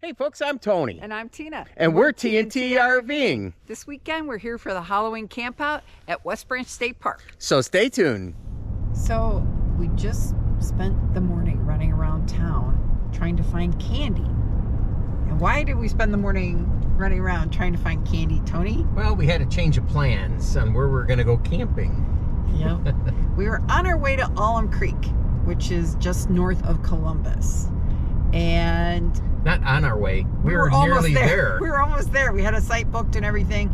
Hey folks, I'm Tony. And I'm Tina. And we're TNT RVing. This weekend we're here for the Halloween Campout at West Branch State Park. So stay tuned. So we just spent the morning running around town trying to find candy. And why did we spend the morning running around trying to find candy, Tony? Well, we had a change of plans on where we're going to go camping. Yep. We were on our way to Alum Creek, which is just north of Columbus. And not on our way. We were almost nearly there. We were almost there. We had a site booked and everything.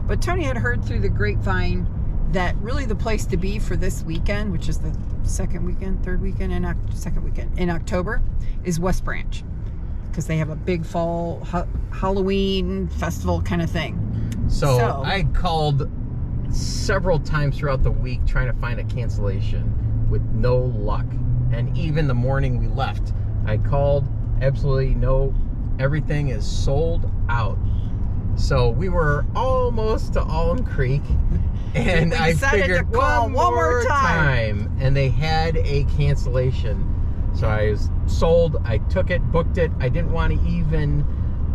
But Tony had heard through the grapevine that really the place to be for this weekend, which is the second weekend in October, is West Branch. Because they have a big fall Halloween festival kind of thing. So I called several times throughout the week trying to find a cancellation with no luck. And even the morning we left, I called, absolutely no, everything is sold out. So we were almost to Alum Creek, and I figured one more time, and they had a cancellation. So I was sold, I took it, booked it. I didn't want to even,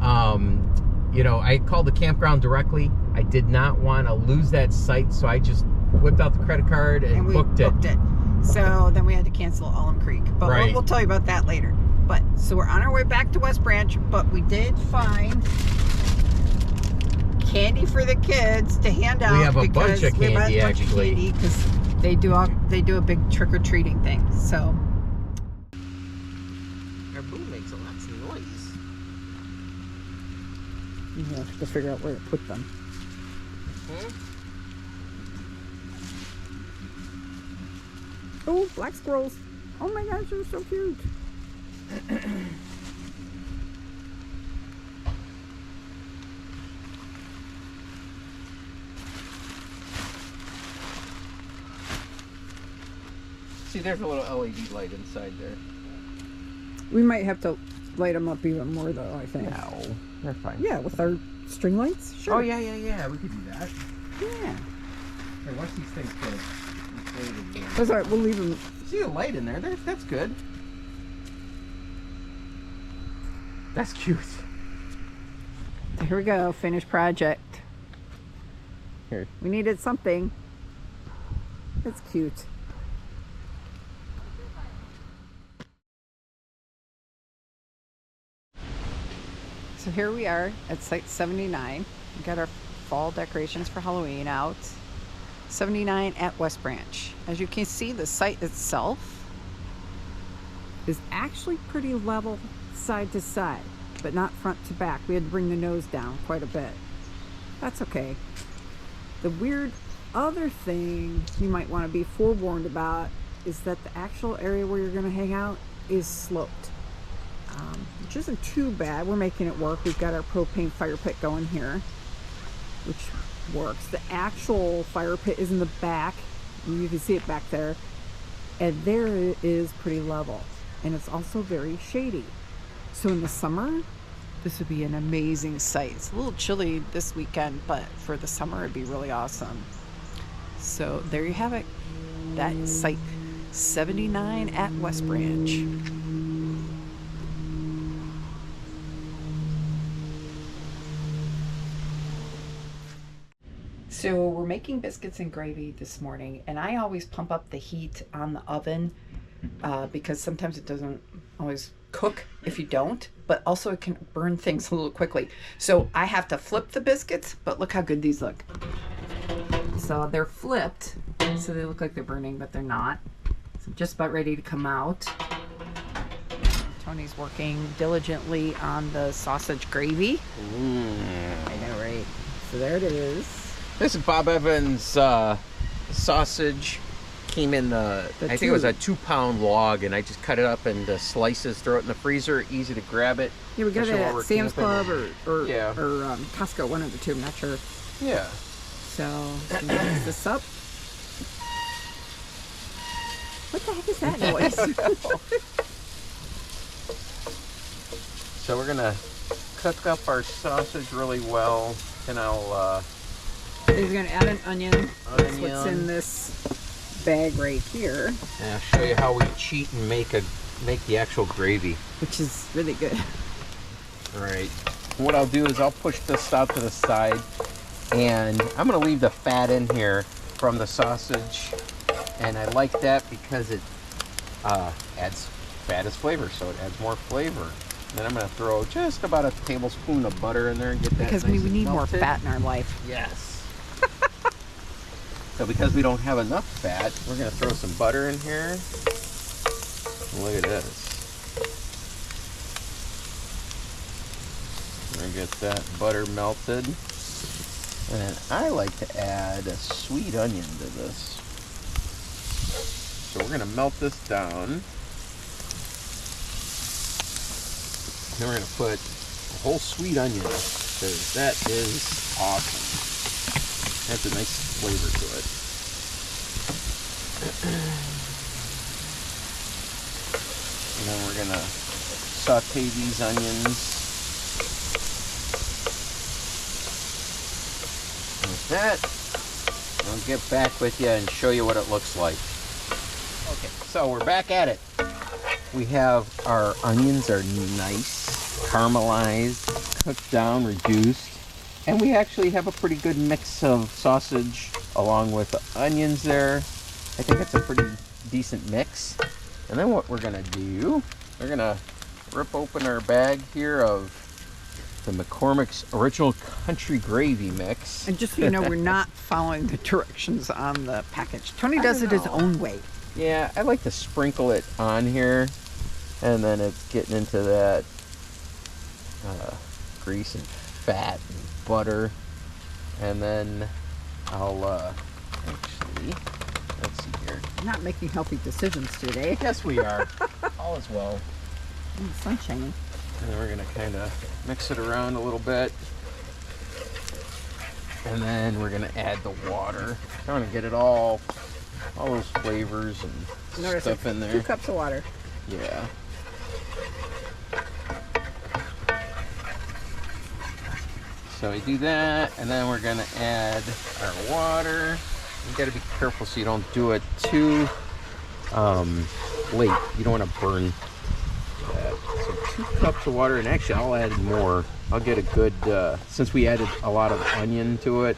I called the campground directly. I did not want to lose that site, so I just whipped out the credit card and booked it. So then we had to cancel Alum Creek, but we'll tell you about that later. But so we're on our way back to West Branch, but we did find candy for the kids to hand out. We have a bunch of candy, actually, because they do a big trick or treating thing. So our boo makes lots of noise. You have to figure out where to put them. Oh, black squirrels. Oh my gosh, they're so cute. See, there's a little LED light inside there. We might have to light them up even more though, I think. No, they're fine. Yeah, with our string lights? Sure. Oh, yeah. We could do that. Yeah. Hey, watch these things go. That's all right, we'll leave them. See the light in there? That's good. That's cute. Here we go, finished project. Here. We needed something. It's cute. So here we are at Site 79. We got our fall decorations for Halloween out. 79 at West Branch. As you can see, the site itself is actually pretty level side to side, but not front to back. We had to bring the nose down quite a bit. That's okay. The weird other thing you might want to be forewarned about is that the actual area where you're going to hang out is sloped, which isn't too bad. We're making it work. We've got our propane fire pit going here, which works. The actual fire pit is in the back. You can see it back there, and there it is pretty level, and it's also very shady. So in the summer, this would be an amazing site. It's a little chilly this weekend, but for the summer it'd be really awesome. So there you have it. That is Site 79 at West Branch. So we're making biscuits and gravy this morning, and I always pump up the heat on the oven because sometimes it doesn't always cook if you don't, but also it can burn things a little quickly. So I have to flip the biscuits, but look how good these look. So they're flipped, so they look like they're burning, but they're not. So just about ready to come out. Tony's working diligently on the sausage gravy. I know, right? So there it is. This is Bob Evans' sausage. Came in I think it was a 2-pound log, and I just cut it up into slices, throw it in the freezer, easy to grab it. Yeah, we got it at Sam's Club or Costco, one of the two, I'm not sure. Yeah. So, mix this up. What the heck is that noise? So we're gonna cook up our sausage really well, and I'll He's gonna add an onion. That's what's in this bag right here. And I'll show you how we cheat and make the actual gravy, which is really good. All right. What I'll do is I'll push this out to the side, and I'm gonna leave the fat in here from the sausage, and I like that because it adds fat as flavor, so it adds more flavor. Then I'm gonna throw just about a tablespoon of butter in there and get that Because nice we and need more melted. fat in our life. Yes. So because we don't have enough fat, we're gonna throw some butter in here. Look at this. We're gonna get that butter melted. And I like to add a sweet onion to this. So we're gonna melt this down. Then we're gonna put a whole sweet onion, because that is awesome. That's a nice flavor to it. And then we're gonna saute these onions. Like that. I'll get back with you and show you what it looks like. Okay, so we're back at it. We have our onions are nice, caramelized, cooked down, reduced. And we actually have a pretty good mix of sausage along with the onions there. I think it's a pretty decent mix. And then what we're gonna do, we're gonna rip open our bag here of the McCormick's Original Country Gravy Mix. And just so you know, we're not following the directions on the package. Tony does it his own way. Yeah, I like to sprinkle it on here, and then it's getting into that grease and fat and butter, and then I'll actually, let's see here. Not making healthy decisions today. Yes, we are. All is well. The sun's shining. And then we're gonna kind of mix it around a little bit, and then we're gonna add the water. Trying to get it all those flavors and Notice stuff it's in there. 2 cups of water. Yeah. So we do that, and then we're gonna add our water. You gotta be careful so you don't do it too late. You don't want to burn that. So 2 cups of water, and actually I'll add more. I'll get a good, since we added a lot of onion to it,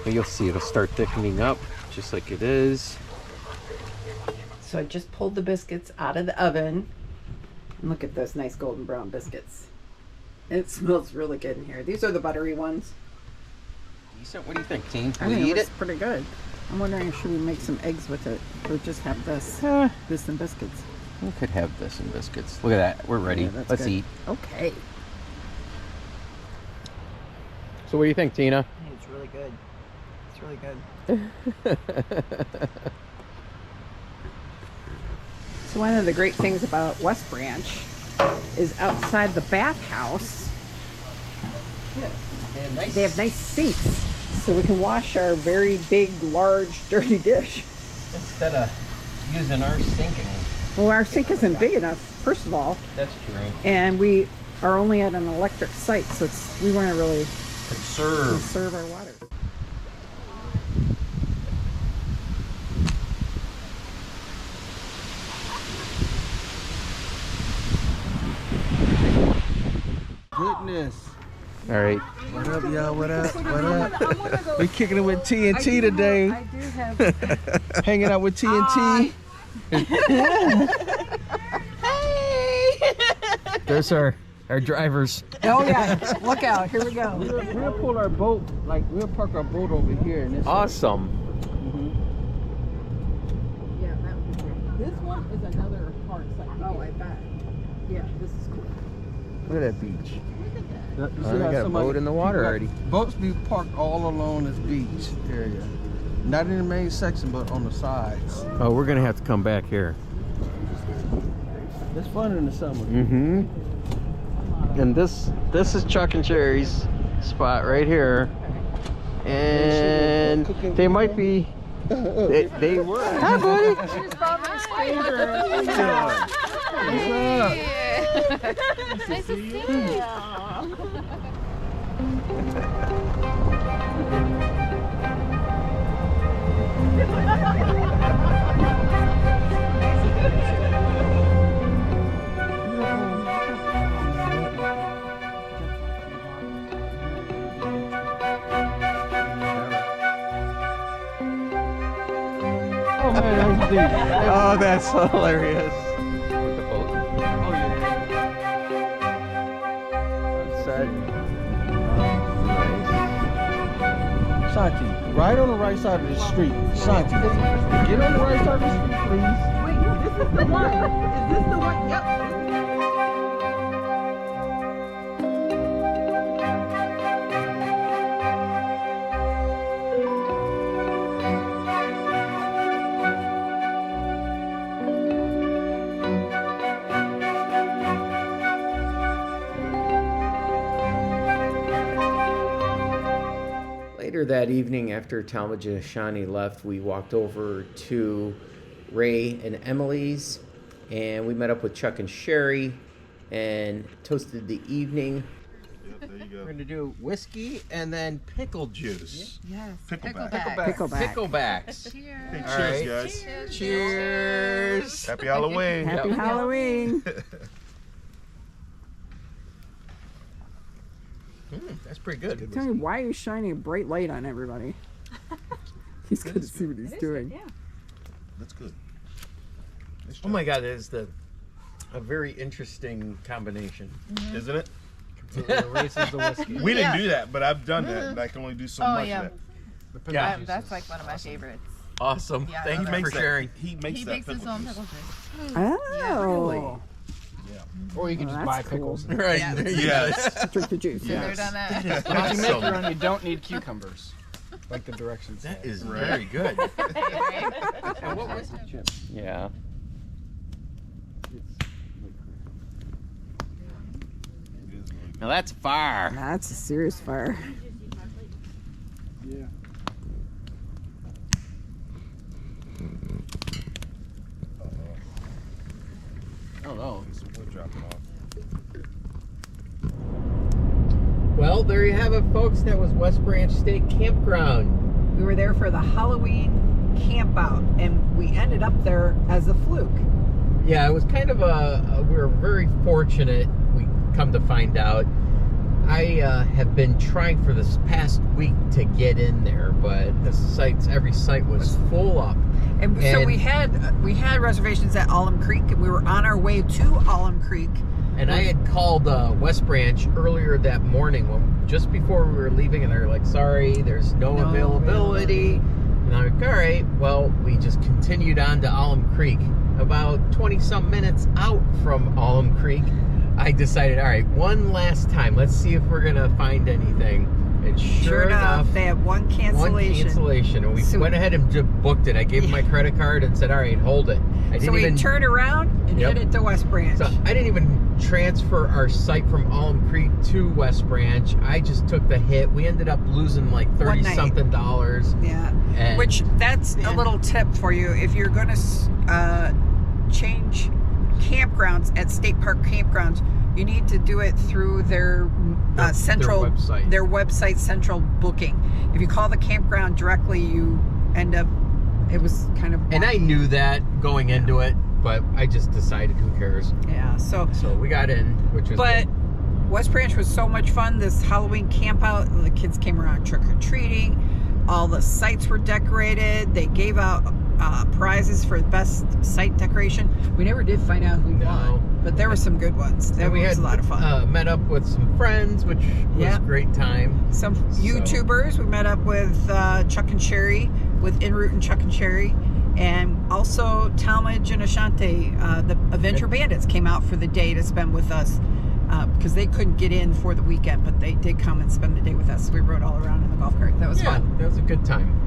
you'll see it'll start thickening up just like it is. So I just pulled the biscuits out of the oven. And look at those nice golden brown biscuits. It smells really good in here. These are the buttery ones. Decent. What do you think, team? I Will think you eat it looks it? pretty good. I'm wondering, should we make some eggs with it, or just have this, this and biscuits? We could have this and biscuits. Look at that. We're ready. Yeah, that's Let's good. eat. Okay. So what do you think, Tina? It's really good. It's really good. So one of the great things about West Branch is outside the bathhouse, they have nice sinks, so we can wash our very big, large, dirty dish. Instead of using our sinking. Well, our sink isn't big enough, first of all, That's true. and we are only at an electric site, so we want to really Conserve. our water. Goodness. All right. What up, y'all? What up? What up? We kicking it with TNT today. I do have. Hanging out with TNT. There's our drivers. Oh yeah, look out! Here we go. We'll pull our boat, we'll park our boat over here. And this Awesome. Yeah, that would be great. This one is another hard site. Oh, I bet. Yeah, this is cool. Look at that beach. You Oh, they got a boat in the water already. Boats be parked all along this beach area. Not in the main section, but on the sides. Oh, we're gonna have to come back here. It's fun in the summer. Mm-hmm. And this is Chuck and Cherry's spot right here. And they might be. They were. Hi, buddy. She's Bobby's favorite. Nice to see you. man, that's deep. Oh, that's hilarious. Oh, yeah. Set. Shanti, right on the right side of the street. Shanti, get on the right side of the street, please. Wait, this is the one. Is this the one? Yep. Later that evening, after Talmadge and Shani left, we walked over to Ray and Emily's, and we met up with Chuck and Sherry and toasted the evening. Yep, there you go. We're gonna do whiskey and then pickle juice. Yes. Pickleback. Pickleback. Picklebacks. Cheers. Hey, All cheers, right. guys. Cheers. Happy Halloween. Happy Halloween. That's pretty good. Tell me, why are you shining a bright light on everybody? He's going to see what he's doing. Yeah. That's good. Nice Oh job. my God, it is a very interesting combination. Isn't it? Erases the whiskey. We didn't do that, but I've done that, and I can only do so Oh, much yeah. of that. Yeah. That's like one of my favorites. Awesome. Yeah, Thank I you love for that. sharing. He makes He that makes his pickle own juice. pickle juice. Oh. Or you can just Well, buy that's cool. pickles. Right. Yeah. there you Yes. Drink the juice. Yeah. Never done that. And if you make Awesome. your own, you don't need cucumbers, like the directions say. That is Right. very good. And what was it, Chip? Yeah. Now that's fire. That's a serious fire. Yeah. Oh no. We're dropping off. Well, there you have it, folks. That was West Branch State Campground. We were there for the Halloween Campout, and we ended up there as a fluke. Yeah, it was kind of we were very fortunate, we come to find out. I have been trying for this past week to get in there, but every site was full up. And so And- we had reservations at Alum Creek, and we were on our way to Alum Creek. And I had called West Branch earlier that morning, just before we were leaving, and they were like, sorry, there's no availability. And I'm like, all right, well, we just continued on to Alum Creek. About 20-some minutes out from Alum Creek, I decided, all right, one last time, let's see if we're going to find anything. And sure enough, they had one cancellation. And we So- went ahead and just booked it. I gave him my credit card and said, all right, hold it. I So didn't we even turned around and Yep. headed to West Branch. So I didn't even transfer our site from Alum Creek to West Branch. I just took the hit. We ended up losing like One night. $30-something. Yeah. And- Which, that's a little tip for you. If you're going to change campgrounds at state park campgrounds, you need to do it through their central website. their website central booking. If you call the campground directly, you end up, it was kind of And I knew that going into it, but I just decided, who cares? yeah, so We got in, which was but good. West Branch was so much fun. This Halloween camp out, the kids came around trick-or-treating. All the sites were decorated. They gave out prizes for best site decoration. We never did find out who No. won, but there were some good ones. That And we was had a lot of fun. Met up with some friends, which was Yeah. a great time. Some YouTubers. We met up with Chuck and Sherry, with En Route and Chuck and Sherry, and also Talmadge and Ashante, the Adventure Bandits, came out for the day to spend with us because they couldn't get in for the weekend, but they did come and spend the day with us. We rode all around in the golf cart. That was fun. That was a good time.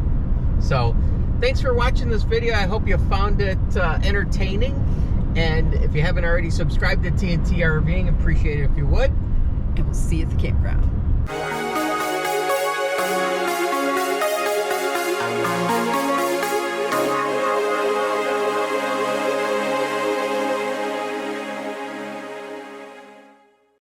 So, thanks for watching this video. I hope you found it entertaining. And if you haven't already subscribed to TNT RVing, appreciate it if you would. And we'll see you at the campground.